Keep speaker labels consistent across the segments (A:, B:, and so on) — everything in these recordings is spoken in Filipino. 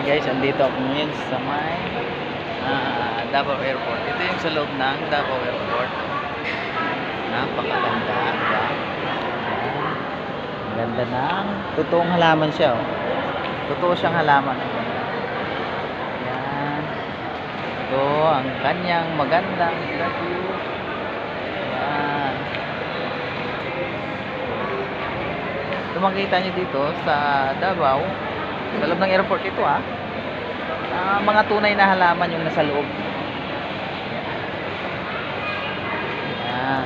A: Guys, andito ako ngayon sa may Davao Airport. Ito yung sa loob ng Davao Airport. Napakaganda, diba? Ang ganda ng totoong halaman siya, oh. Totoo siyang halaman. Yan. Ito ang kanyang magandang view. Yan. Ito makikita nyo dito sa Davao. Sa loob ng airport ito, mga tunay na halaman yung nasa loob. Yan.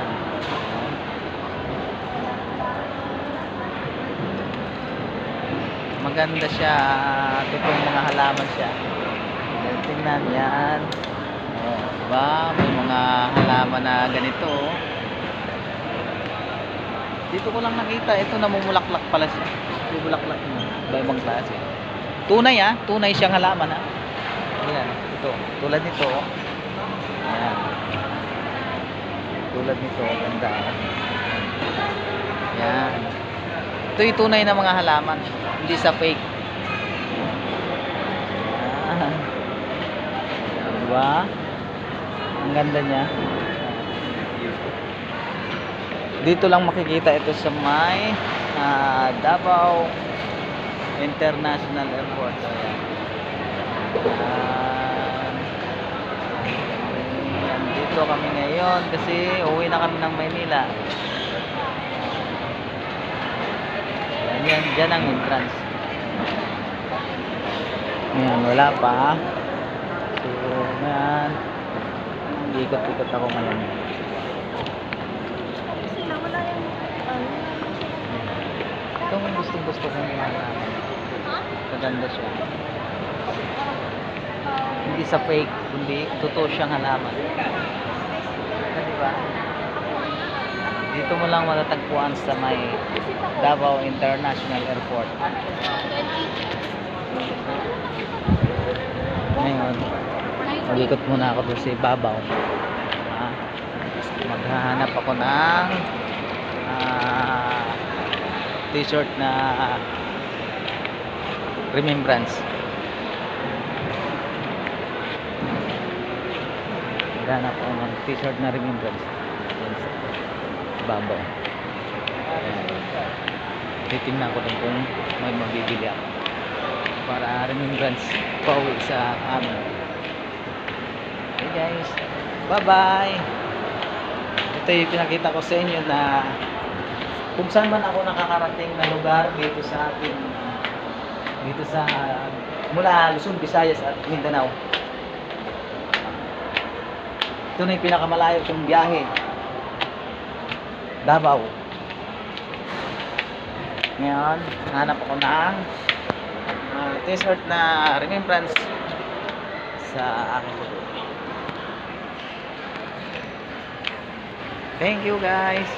A: Maganda siya, totoong mga halaman siya. Tingnan yan. Oh, diba? May mga halaman na ganito. Dito ko lang nakita, ito namumulaklak pala siya. Bumulaklak na, iba-ibang klase. Tunay, tunay siyang halaman, Ayan, ito, tulad nito. Ayan. Tulad nito, ganda. Ayan. Ito yung tunay na mga halaman, hindi sa fake. Ayan. Diba? Ang ganda niya. Dito lang makikita ito sa may Davao International Airport. Ayan. Dito kami ngayon kasi uwi na kami ng Maynila. Ayan, dyan ang entrance. Ayan, wala pa. So, ayan. Ikot-ikot ako ngayon. Itong gustong-gusto kong halaman. Maganda siya. Hindi sa fake, kundi totoo siyang halaman. Diba? Dito mo lang matatagpuan sa may Davao International Airport. Ngayon, mag-ikot muna ako doon sa ibabaw. Maghahanap ako ng t-shirt na remembrance. Maghanap ako ng t-shirt na remembrance. Babaw. Titingnan ko din kung may mabibili ako para remembrance pauwi sa amin. Okay guys, bye bye. Ito yung pinakita ko sa inyo na kung saan man ako nakakarating na lugar dito sa ating mula Luzon, Visayas at Mindanao. Ito na yung pinakamalayo kong biyahe, Davao. Ngayon, hanap ako ng t-shirt na remembrance sa aking photo. Thank you guys.